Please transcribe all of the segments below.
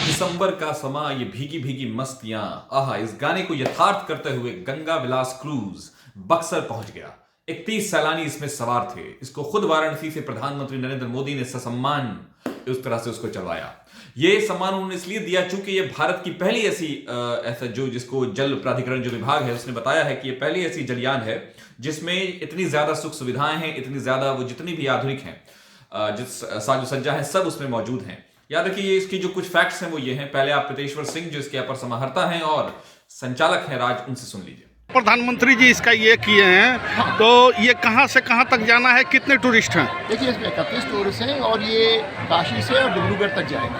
दिसंबर का समा, ये भीगी भीगी मस्तियां, आहा, इस गाने को यथार्थ करते हुए गंगा विलास क्रूज बक्सर पहुंच गया। 31 सैलानी इसमें सवार थे। इसको खुद वाराणसी से प्रधानमंत्री नरेंद्र मोदी ने ससम्मान उस तरह से उसको चलवाया। ये सम्मान उन्होंने इसलिए दिया चूंकि ये भारत की पहली ऐसा जो जिसको जल प्राधिकरण जो विभाग है उसने बताया है कि ये पहली ऐसी जलयान है जिसमें इतनी ज्यादा सुख सुविधाएं हैं, इतनी ज्यादा वो जितनी भी आधुनिक हैं, जिस साजो सज्जा है, सब उसमें मौजूद हैं। याद रखिए, ये इसकी जो कुछ फैक्ट्स हैं वो ये हैं। पहले आप प्रीतेश्वर सिंह जो इसके अपर समाहर्ता हैं और संचालक हैं राज, उनसे सुन लीजिए। प्रधानमंत्री जी इसका ये किए हैं, तो ये कहाँ से कहाँ तक जाना है, कितने टूरिस्ट हैं? देखिए, इसमें 31 टूरिस्ट हैं और ये काशी से और डिब्रूगढ़ तक जाएगा।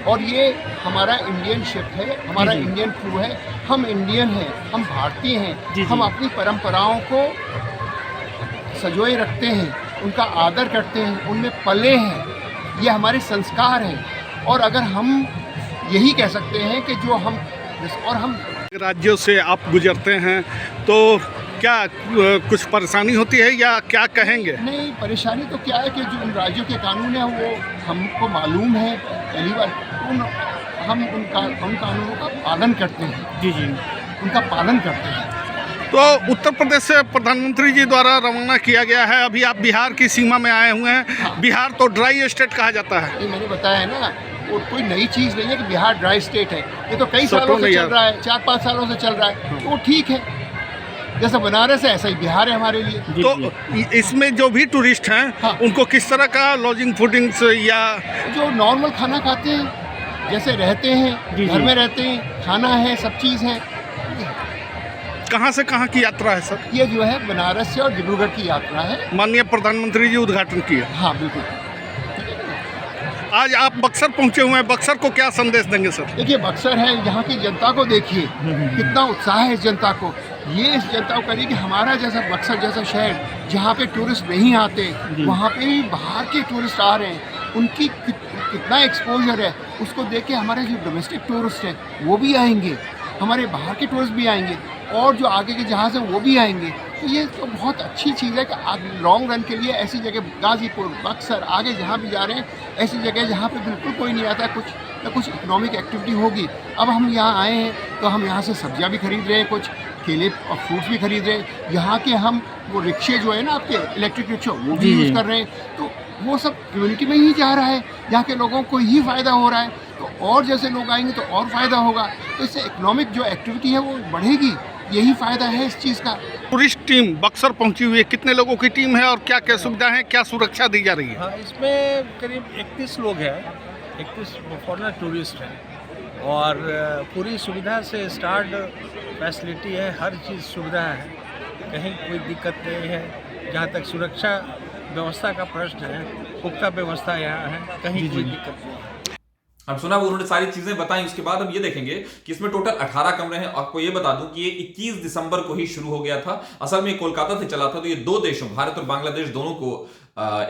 और ये हमारा इंडियन शिप है, हमारा इंडियन क्रू है, हम इंडियन हैं, हम भारतीय हैं, हम अपनी परंपराओं को सजोए रखते हैं, उनका आदर करते हैं, उनमें पले हैं, ये हमारे संस्कार हैं। और अगर हम यही कह सकते हैं कि जो हम और हम राज्यों से आप गुजरते हैं तो क्या कुछ परेशानी होती है या क्या कहेंगे? नहीं, परेशानी तो क्या है कि जो उन राज्यों के कानून हैं वो हमको मालूम है। पहली बार हम उन कानूनों का पालन करते हैं। जी, उनका पालन करते हैं। तो उत्तर प्रदेश से प्रधानमंत्री जी द्वारा रवाना किया गया है। अभी आप बिहार की सीमा में आए हुए हैं। हाँ। बिहार तो ड्राई स्टेट कहा जाता है। ये मैंने बताया है ना, वो कोई नई चीज़ नहीं है कि बिहार ड्राई स्टेट है। ये तो कई सालों से चल रहा है, 4-5 सालों से चल रहा है, तो वो ठीक है। जैसा बनारस है ऐसा ही बिहार है हमारे लिए। तो इसमें जो भी टूरिस्ट हैं, हाँ। उनको किस तरह का लॉजिंग फूडिंग्स या जो नॉर्मल खाना खाते हैं, जैसे रहते हैं, घर में रहते हैं, खाना है, सब चीज़ है। कहाँ से कहाँ की यात्रा है सर? ये जो है बनारस से और डिब्रूगढ़ की यात्रा है। माननीय प्रधानमंत्री जी उद्घाटन किए। हाँ, बिल्कुल। आज आप बक्सर पहुँचे हुए हैं, बक्सर को क्या संदेश देंगे सर? देखिए, बक्सर है, यहाँ की जनता को देखिए, कितना उत्साह है इस जनता को। ये इस जनता को करिए कि हमारा जैसा बक्सर जैसा शहर जहाँ पे टूरिस्ट नहीं आते, वहाँ पे भी बाहर के टूरिस्ट आ रहे हैं। उनकी कितना एक्सपोजर है, उसको देख के हमारे जो डोमेस्टिक टूरिस्ट हैं वो भी आएंगे, हमारे बाहर के टूरिस्ट भी आएंगे और जो आगे के जहाज़ हैं वो भी आएंगे। तो ये तो बहुत अच्छी चीज़ है कि लॉन्ग रन के लिए ऐसी जगह गाज़ीपुर, बक्सर, आगे जहाँ भी जा रहे हैं, ऐसी जगह जहाँ पे बिल्कुल कोई नहीं आता, कुछ ना कुछ इकोनॉमिक एक्टिविटी होगी। अब हम यहाँ आए हैं तो हम यहाँ से सब्जियाँ भी खरीद रहे हैं, कुछ केले और फ्रूट्स भी खरीद रहे हैं। यहाँ के हम वो रिक्शे जो है ना आपके इलेक्ट्रिक रिक्शा, वो भी यूज़ कर रहे हैं। तो वो सब कम्युनिटी में ही जा रहा है, यहाँ के लोगों को ही फ़ायदा हो रहा है। तो और जैसे लोग आएंगे तो और फ़ायदा होगा, तो इससे इकोनॉमिक जो एक्टिविटी है वो बढ़ेगी। यही फ़ायदा है इस चीज़ का। टूरिस्ट टीम बक्सर पहुंची हुई है, कितने लोगों की टीम है और क्या क्या सुविधा है, क्या सुरक्षा दी जा रही है? हाँ, इसमें करीब 31 लोग हैं, 31 फॉरेनर टूरिस्ट हैं और पूरी सुविधा से स्टार्ट फैसिलिटी है, हर चीज़ सुविधा है, कहीं कोई दिक्कत नहीं है। जहाँ तक सुरक्षा व्यवस्था का प्रश्न है, पुख्ता व्यवस्था यहाँ है, कहीं कोई दिक्कत नहीं है। अब सुना, वो उन्होंने सारी चीजें बताई। उसके बाद हम ये देखेंगे कि इसमें टोटल 18 कमरे हैं। आपको ये बता दूं कि ये 21 दिसंबर को ही शुरू हो गया था। असल में कोलकाता से चला था। तो ये दो देशों, भारत और बांग्लादेश, दोनों को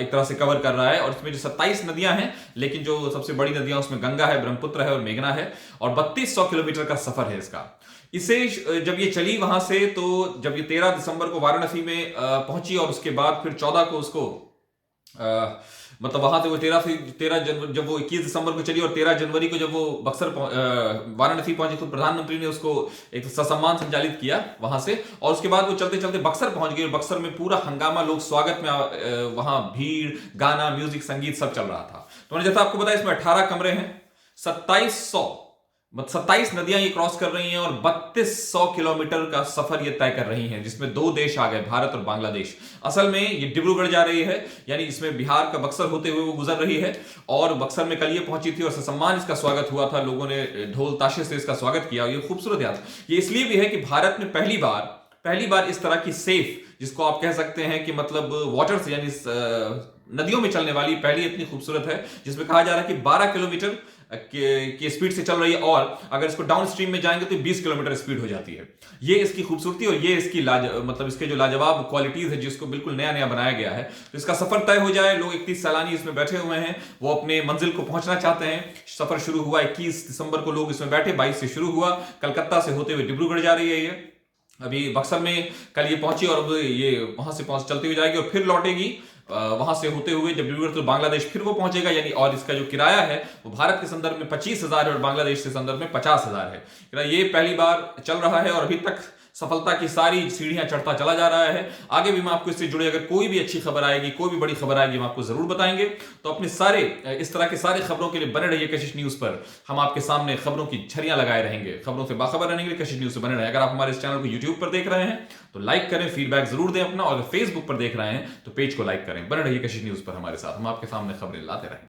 एक तरह से कवर कर रहा है। और इसमें जो 27 नदियां हैं, लेकिन जो सबसे बड़ी नदियां उसमें गंगा है, ब्रह्मपुत्र है और मेघना है। और 3200 किलोमीटर का सफर है इसका। इसे जब ये चली वहां से, तो जब ये 13 दिसंबर को वाराणसी में पहुंची और उसके बाद फिर 14 को उसको मतलब वहां से वो 13 जनवरी, जब वो 21 दिसंबर को चली और 13 जनवरी को जब वो बक्सर वाराणसी पहुंची, तो प्रधानमंत्री ने उसको एक ससम्मान संचालित किया वहां से। और उसके बाद वो चलते चलते बक्सर पहुंच गई और बक्सर में पूरा हंगामा, लोग स्वागत में, वहां भीड़, गाना, म्यूजिक, संगीत सब चल रहा था। तो मैंने जैसा आपको बताया, इसमें 18 कमरे हैं, 27 नदियां ये क्रॉस कर रही हैं और 3200 किलोमीटर का सफर ये तय कर रही हैं, जिसमें दो देश आ गए, भारत और बांग्लादेश। असल में ये डिब्रूगढ़ जा रही है, यानी इसमें बिहार का बक्सर होते हुए वो गुजर रही है। और बक्सर में कल ये पहुंची थी और ससम्मान इसका स्वागत हुआ था, लोगों ने ढोल ताशे से इसका स्वागत किया। ये खूबसूरत याद ये इसलिए भी है कि भारत में पहली बार इस तरह की सेफ, जिसको आप कह सकते हैं कि मतलब वाटर से यानी नदियों में चलने वाली पहली इतनी खूबसूरत है, जिसमें कहा जा रहा है कि 12 किलोमीटर की स्पीड से चल रही है, और अगर इसको डाउन स्ट्रीम में जाएंगे तो 20 किलोमीटर स्पीड हो जाती है। ये इसकी खूबसूरती और ये इसकी मतलब इसके जो लाजवाब क्वालिटीज है, जिसको बिल्कुल नया नया बनाया गया है। तो इसका सफर तय हो जाए, लोग 31 सैलानी इसमें बैठे हुए हैं, वो अपने मंजिल को पहुंचना चाहते हैं। सफर शुरू हुआ 21 दिसंबर को, लोग इसमें बैठे, 22 से शुरू हुआ, कलकत्ता से होते हुए डिब्रूगढ़ जा रही है ये, अभी बक्सर में कल ये पहुंची और अब ये वहां से चलती हुई जाएगी और फिर लौटेगी वहां से होते हुए जब डिब्रूगढ़ तो बांग्लादेश फिर वो पहुंचेगा, यानी और इसका जो किराया है वो भारत के संदर्भ में 25,000 है और बांग्लादेश के संदर्भ में 50,000 है। ये पहली बार चल रहा है और अभी तक सफलता की सारी सीढ़ियां चढ़ता चला जा रहा है। आगे भी मैं आपको इससे जुड़े अगर कोई भी अच्छी खबर आएगी, कोई भी बड़ी खबर आएगी, हम आपको जरूर बताएंगे। तो अपने सारे इस तरह के सारे खबरों के लिए बने रहिए कशिश न्यूज पर। हम आपके सामने खबरों की छड़ियां लगाए रहेंगे, खबरों से बाखबर रहने के लिए कशिश न्यूज से बने रहे। अगर आप हमारे इस चैनल को यूट्यूब पर देख रहे हैं तो लाइक करें, फीडबैक जरूर दें अपना, और अगर फेसबुक पर देख रहे हैं तो पेज को लाइक करें। बने रहिए कशिश न्यूज पर हमारे साथ, हम आपके सामने खबरें लाते रहेंगे।